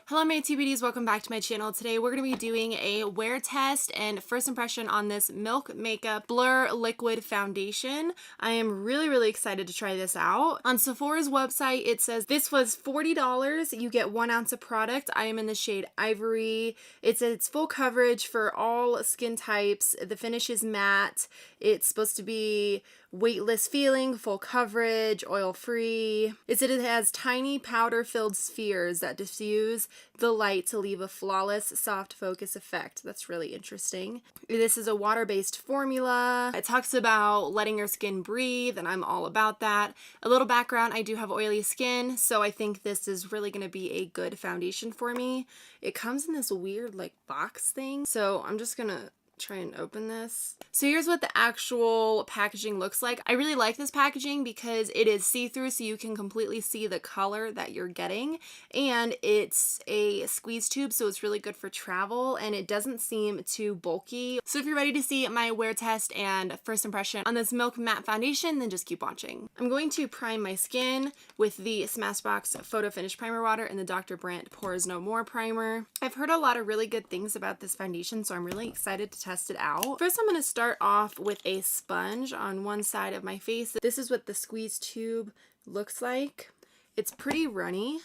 Hello my TBDs, welcome back to my channel. Today we're going to be doing a wear test and first impression on this Milk Makeup Blur Liquid Foundation. I am really excited to try this out. On Sephora's website it says this was $40, you get 1 ounce of product. I am in the shade Ivory. It says it's full coverage for all skin types. The finish is matte. It's supposed to be weightless feeling, full coverage, oil free. It said it has tiny powder filled spheres that diffuse the light to leave a flawless soft focus effect. That's really interesting. This is a water-based formula. It talks about letting your skin breathe, and I'm all about that. A little background, I do have oily skin, so I think this is really going to be a good foundation for me. It comes in this weird like box thing, so I'm just gonna try and open this. So here's what the actual packaging looks like. I really like this packaging because it is see-through, so you can completely see the color that you're getting, and it's a squeeze tube, so it's really good for travel, and it doesn't seem too bulky. So if you're ready to see my wear test and first impression on this Milk Matte Foundation, then just keep watching. I'm going to prime my skin with the Smashbox Photo Finish Primer Water and the Dr. Brandt Pores No More Primer. I've heard a lot of really good things about this foundation, so I'm really excited to test it out. First, I'm going to start off with a sponge on one side of my face. This is what the squeeze tube looks like. It's pretty runny.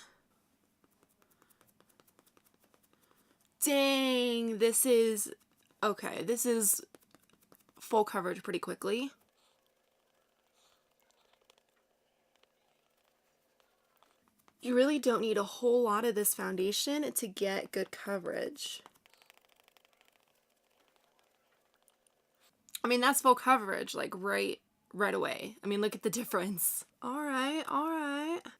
Dang, this is okay. This is full coverage pretty quickly. You really don't need a whole lot of this foundation to get good coverage. I mean, that's full coverage, like right away. I mean, look at the difference. All right.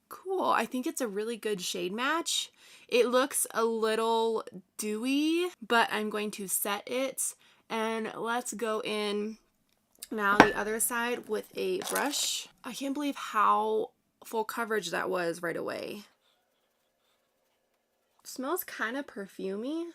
Cool. I think it's a really good shade match. It looks a little dewy, but I'm going to set it, and let's go in now the other side with a brush. I can't believe how full coverage that was right away. It smells kind of perfumey.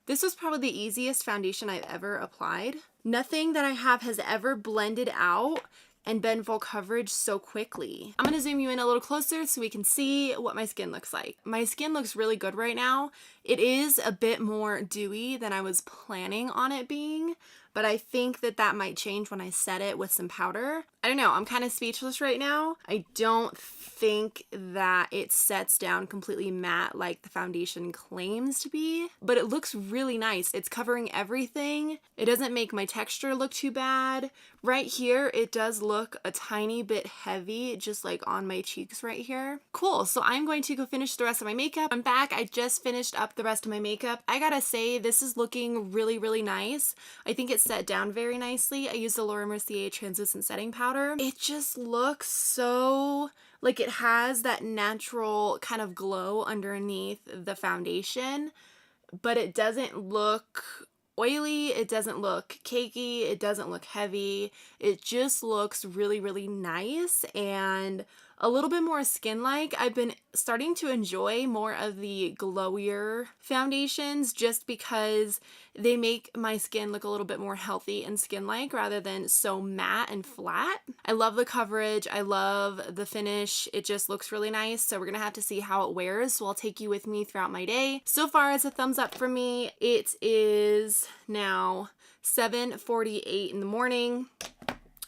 This was probably the easiest foundation I've ever applied. Nothing that I have has ever blended out and been full coverage so quickly. I'm gonna zoom you in a little closer so we can see what my skin looks like. My skin looks really good right now. It is a bit more dewy than I was planning on it being, but I think that might change when I set it with some powder. I don't know, I'm kind of speechless right now. I don't think that it sets down completely matte like the foundation claims to be, but it looks really nice. It's covering everything. It doesn't make my texture look too bad. Right here, it does look a tiny bit heavy, just like on my cheeks right here. Cool, so I'm going to go finish the rest of my makeup. I'm back, I just finished up the rest of my makeup. I gotta say, this is looking really nice. I think it's set down very nicely. I used the Laura Mercier translucent setting powder. It just looks so like it has that natural kind of glow underneath the foundation, but it doesn't look oily, it doesn't look cakey, it doesn't look heavy. It just looks really nice and a little bit more skin-like. I've been starting to enjoy more of the glowier foundations just because they make my skin look a little bit more healthy and skin-like rather than so matte and flat. I love the coverage, I love the finish, it just looks really nice, so we're gonna have to see how it wears, so I'll take you with me throughout my day. So far, it's a thumbs up for me. It is now 7:48 in the morning.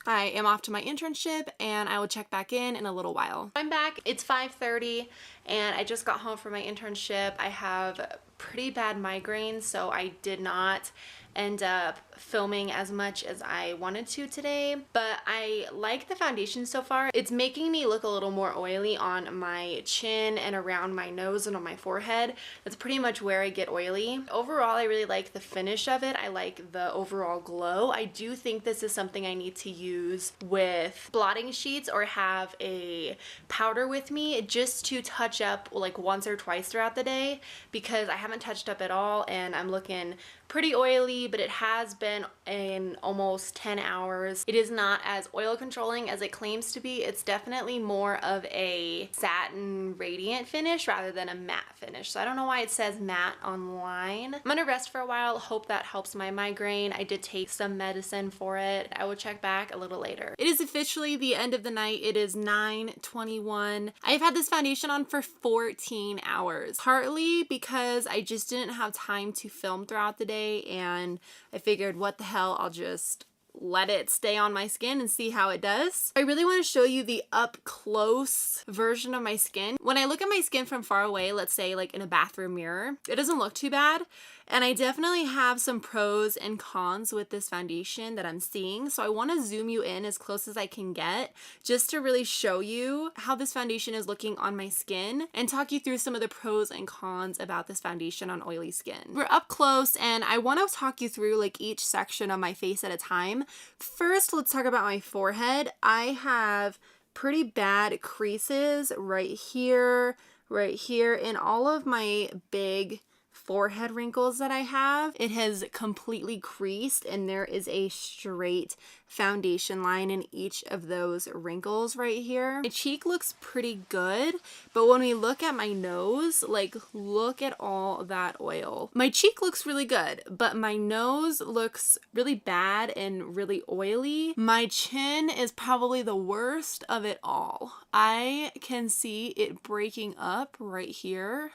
I am off to my internship and I will check back in a little while. I'm back, it's 5:30 and I just got home from my internship. I have pretty bad migraines, so I did not end up filming as much as I wanted to today, but I like the foundation so far. It's making me look a little more oily on my chin and around my nose and on my forehead. That's pretty much where I get oily. Overall, I really like the finish of it. I like the overall glow. I do think this is something I need to use with blotting sheets or have a powder with me just to touch up like once or twice throughout the day, because I haven't touched up at all and I'm looking pretty oily, but it has been in almost 10 hours. It is not as oil controlling as it claims to be. It's definitely more of a satin radiant finish rather than a matte finish. So I don't know why it says matte online. I'm gonna rest for a while, hope that helps my migraine. I did take some medicine for it. I will check back a little later. It is officially the end of the night. It is 9:21. I've had this foundation on for 14 hours, partly because I just didn't have time to film throughout the day, and I figured, what the hell, I'll just let it stay on my skin and see how it does. I really want to show you the up close version of my skin. When I look at my skin from far away, let's say like in a bathroom mirror, it doesn't look too bad. And I definitely have some pros and cons with this foundation that I'm seeing. So I want to zoom you in as close as I can get just to really show you how this foundation is looking on my skin and talk you through some of the pros and cons about this foundation on oily skin. We're up close and I want to talk you through like each section of my face at a time. First, let's talk about my forehead. I have pretty bad creases right here, and all of my big forehead wrinkles that I have, it has completely creased, and there is a straight foundation line in each of those wrinkles right here. My cheek looks pretty good, but when we look at my nose, like look at all that oil. My cheek looks really good, but my nose looks really bad and really oily. My chin is probably the worst of it all. I can see it breaking up right here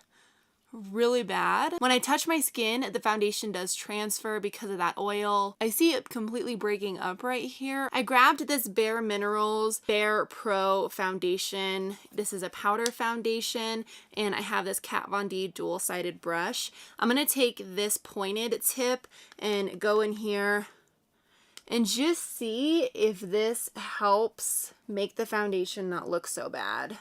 really bad. When I touch my skin, the foundation does transfer because of that oil. I see it completely breaking up right here. I grabbed this Bare Minerals Bare Pro foundation. This is a powder foundation, and I have this Kat Von D dual-sided brush. I'm gonna take this pointed tip and go in here and just see if this helps make the foundation not look so bad.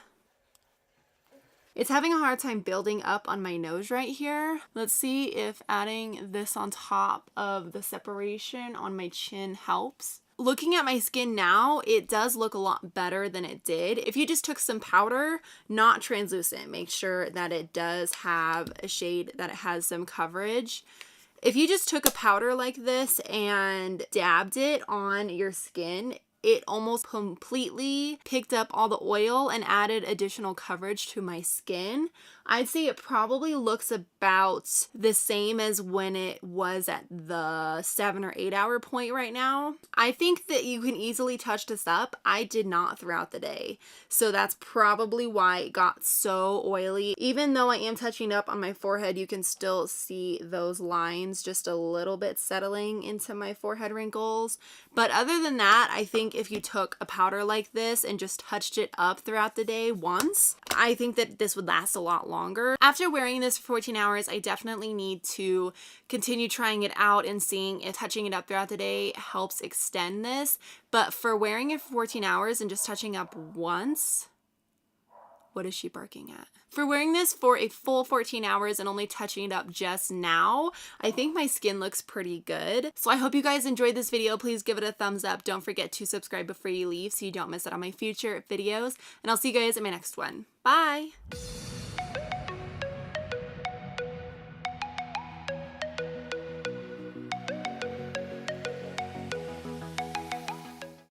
It's having a hard time building up on my nose right here. Let's see if adding this on top of the separation on my chin helps. Looking at my skin now, it does look a lot better than it did. If you just took some powder, not translucent, make sure that it does have a shade that it has some coverage. If you just took a powder like this and dabbed it on your skin, it almost completely picked up all the oil and added additional coverage to my skin. I'd say it probably looks about the same as when it was at the 7 or 8 hour point right now. I think that you can easily touch this up. I did not throughout the day, so that's probably why it got so oily. Even though I am touching up on my forehead, you can still see those lines just a little bit settling into my forehead wrinkles. But other than that, I think if you took a powder like this and just touched it up throughout the day once, I think that this would last a lot longer. After wearing this for 14 hours, I definitely need to continue trying it out and seeing if touching it up throughout the day helps extend this. But for wearing it for 14 hours and just touching up once, what is she barking at? For wearing this for a full 14 hours and only touching it up just now, I think my skin looks pretty good. So I hope you guys enjoyed this video. Please give it a thumbs up. Don't forget to subscribe before you leave so you don't miss out on my future videos. And I'll see you guys in my next one. Bye!